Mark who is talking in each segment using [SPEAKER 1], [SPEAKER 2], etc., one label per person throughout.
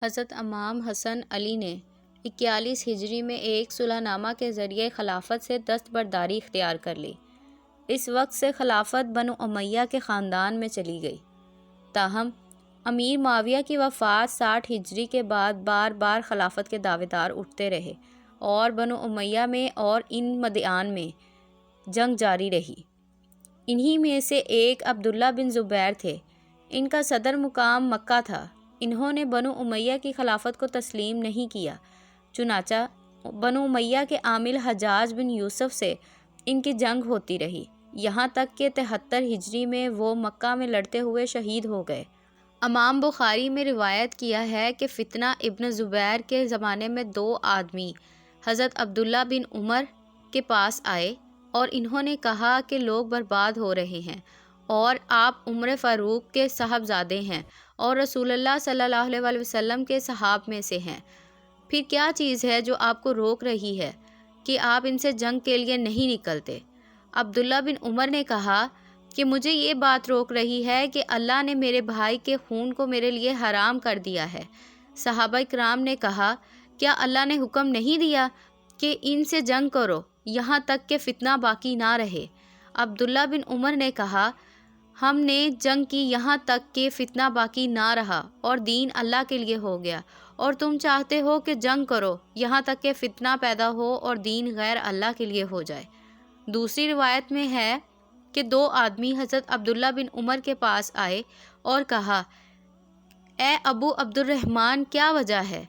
[SPEAKER 1] حضرت امام حسن علی نے 41 ہجری میں ایک صلح نامہ کے ذریعے خلافت سے دستبرداری اختیار کر لی۔ اس وقت سے خلافت بنو امیہ کے خاندان میں چلی گئی۔ تاہم امیر معاویہ کی وفات 60 ہجری کے بعد بار بار خلافت کے دعوے دار اٹھتے رہے اور بنو امیہ میں اور ان مدعیان میں جنگ جاری رہی۔ انہی میں سے ایک عبداللہ بن زبیر تھے۔ ان کا صدر مقام مکہ تھا۔ انہوں نے بنو امیہ کی خلافت کو تسلیم نہیں کیا، چنانچہ بنو امیہ کے عامل حجاج بن یوسف سے ان کی جنگ ہوتی رہی، یہاں تک کہ 73 ہجری میں وہ مکہ میں لڑتے ہوئے شہید ہو گئے۔ امام بخاری میں روایت کیا ہے کہ فتنہ ابن زبیر کے زمانے میں 2 آدمی حضرت عبداللہ بن عمر کے پاس آئے اور انہوں نے کہا کہ لوگ برباد ہو رہے ہیں اور آپ عمر فاروق کے صاحبزادے ہیں اور رسول اللہ صلی اللہ علیہ وسلم کے صحاب میں سے ہیں، پھر کیا چیز ہے جو آپ کو روک رہی ہے کہ آپ ان سے جنگ کے لیے نہیں نکلتے؟ عبداللہ بن عمر نے کہا کہ مجھے یہ بات روک رہی ہے کہ اللہ نے میرے بھائی کے خون کو میرے لیے حرام کر دیا ہے۔ صحابہ کرام نے کہا، کیا اللہ نے حکم نہیں دیا کہ ان سے جنگ کرو یہاں تک کہ فتنہ باقی نہ رہے؟ عبداللہ بن عمر نے کہا، ہم نے جنگ کی یہاں تک کہ فتنہ باقی نہ رہا اور دین اللہ کے لیے ہو گیا، اور تم چاہتے ہو کہ جنگ کرو یہاں تک کہ فتنہ پیدا ہو اور دین غیر اللہ کے لیے ہو جائے۔ دوسری روایت میں ہے کہ 2 آدمی حضرت عبداللہ بن عمر کے پاس آئے اور کہا، اے ابو عبد الرحمن، کیا وجہ ہے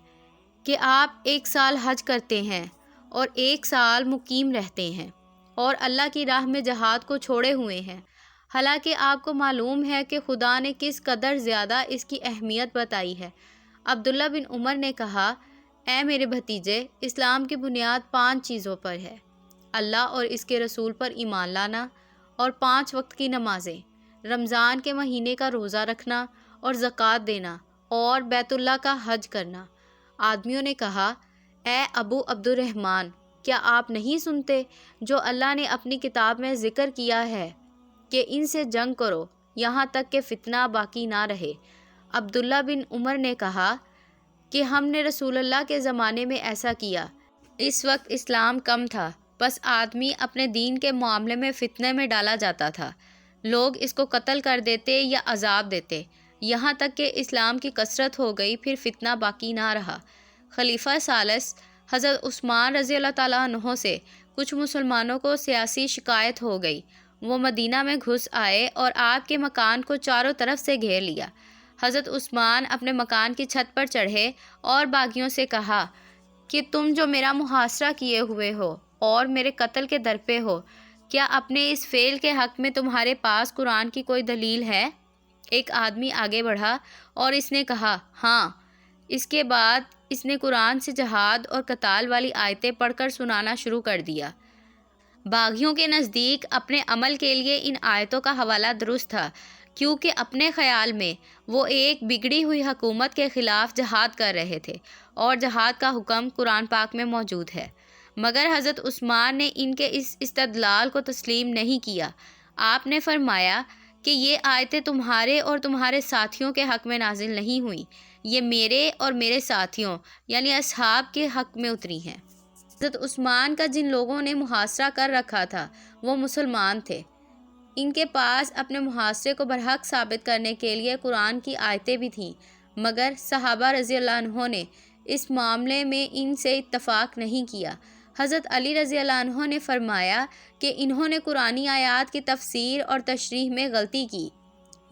[SPEAKER 1] کہ آپ 1 سال حج کرتے ہیں اور 1 سال مقیم رہتے ہیں اور اللہ کی راہ میں جہاد کو چھوڑے ہوئے ہیں، حالانکہ آپ کو معلوم ہے کہ خدا نے کس قدر زیادہ اس کی اہمیت بتائی ہے؟ عبداللہ بن عمر نے کہا، اے میرے بھتیجے، اسلام کی بنیاد 5 چیزوں پر ہے: اللہ اور اس کے رسول پر ایمان لانا، اور 5 وقت کی نمازیں، رمضان کے مہینے کا روزہ رکھنا اور زکوٰۃ دینا، اور بیت اللہ کا حج کرنا۔ آدمیوں نے کہا، اے ابو عبد الرحمن، کیا آپ نہیں سنتے جو اللہ نے اپنی کتاب میں ذکر کیا ہے کہ ان سے جنگ کرو یہاں تک کہ فتنہ باقی نہ رہے؟ عبداللہ بن عمر نے کہا کہ ہم نے رسول اللہ کے زمانے میں ایسا کیا۔ اس وقت اسلام کم تھا، بس آدمی اپنے دین کے معاملے میں فتنے میں ڈالا جاتا تھا، لوگ اس کو قتل کر دیتے یا عذاب دیتے، یہاں تک کہ اسلام کی کثرت ہو گئی، پھر فتنہ باقی نہ رہا۔ خلیفہ ثالث حضرت عثمان رضی اللہ تعالیٰ عنہ سے کچھ مسلمانوں کو سیاسی شکایت ہو گئی۔ وہ مدینہ میں گھس آئے اور آپ کے مکان کو چاروں طرف سے گھیر لیا۔ حضرت عثمان اپنے مکان کی چھت پر چڑھے اور باغیوں سے کہا کہ تم جو میرا محاصرہ کیے ہوئے ہو اور میرے قتل کے درپے ہو، کیا اپنے اس فعل کے حق میں تمہارے پاس قرآن کی کوئی دلیل ہے؟ ایک آدمی آگے بڑھا اور اس نے کہا، ہاں۔ اس کے بعد اس نے قرآن سے جہاد اور قتال والی آیتیں پڑھ کر سنانا شروع کر دیا۔ باغیوں کے نزدیک اپنے عمل کے لیے ان آیتوں کا حوالہ درست تھا، کیونکہ اپنے خیال میں وہ ایک بگڑی ہوئی حکومت کے خلاف جہاد کر رہے تھے اور جہاد کا حکم قرآن پاک میں موجود ہے۔ مگر حضرت عثمان نے ان کے اس استدلال کو تسلیم نہیں کیا۔ آپ نے فرمایا کہ یہ آیتیں تمہارے اور تمہارے ساتھیوں کے حق میں نازل نہیں ہوئیں، یہ میرے اور میرے ساتھیوں یعنی اصحاب کے حق میں اتری ہیں۔ حضرت عثمان کا جن لوگوں نے محاصرہ کر رکھا تھا وہ مسلمان تھے۔ ان کے پاس اپنے محاصرے کو برحق ثابت کرنے کے لیے قرآن کی آیتیں بھی تھیں، مگر صحابہ رضی اللہ عنہ نے اس معاملے میں ان سے اتفاق نہیں کیا۔ حضرت علی رضی اللہ عنہ نے فرمایا کہ انہوں نے قرآنی آیات کی تفسیر اور تشریح میں غلطی کی،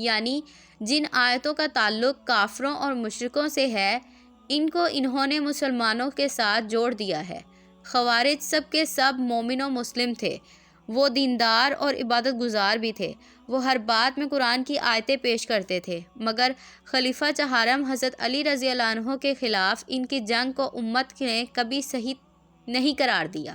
[SPEAKER 1] یعنی جن آیتوں کا تعلق کافروں اور مشرکوں سے ہے، ان کو انہوں نے مسلمانوں کے ساتھ جوڑ دیا ہے۔ خوارج سب کے سب مومن و مسلم تھے، وہ دیندار اور عبادت گزار بھی تھے، وہ ہر بات میں قرآن کی آیتیں پیش کرتے تھے، مگر خلیفہ چہارم حضرت علی رضی اللہ عنہ کے خلاف ان کی جنگ کو امت نے کبھی صحیح نہیں قرار دیا۔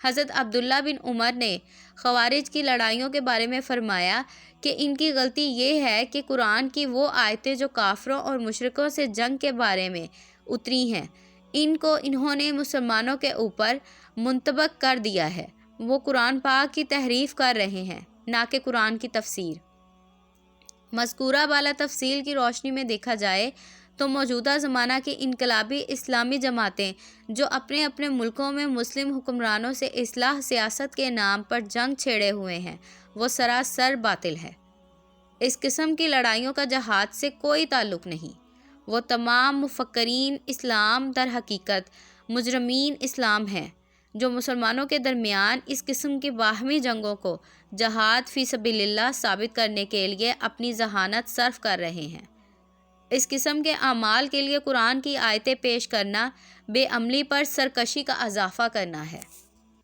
[SPEAKER 1] حضرت عبداللہ بن عمر نے خوارج کی لڑائیوں کے بارے میں فرمایا کہ ان کی غلطی یہ ہے کہ قرآن کی وہ آیتیں جو کافروں اور مشرکوں سے جنگ کے بارے میں اتری ہیں، ان کو انہوں نے مسلمانوں کے اوپر منطبق کر دیا ہے۔ وہ قرآن پاک کی تحریف کر رہے ہیں، نہ کہ قرآن کی تفسیر۔ مذکورہ بالا تفصیل کی روشنی میں دیکھا جائے تو موجودہ زمانہ کی انقلابی اسلامی جماعتیں جو اپنے اپنے ملکوں میں مسلم حکمرانوں سے اصلاح سیاست کے نام پر جنگ چھیڑے ہوئے ہیں، وہ سراسر باطل ہے۔ اس قسم کی لڑائیوں کا جہاد سے کوئی تعلق نہیں۔ وہ تمام مفکرین اسلام در حقیقت مجرمین اسلام ہیں جو مسلمانوں کے درمیان اس قسم کی باہمی جنگوں کو جہاد فی سبیل اللہ ثابت کرنے کے لیے اپنی ذہانت صرف کر رہے ہیں۔ اس قسم کے اعمال کے لیے قرآن کی آیتیں پیش کرنا بے عملی پر سرکشی کا اضافہ کرنا ہے۔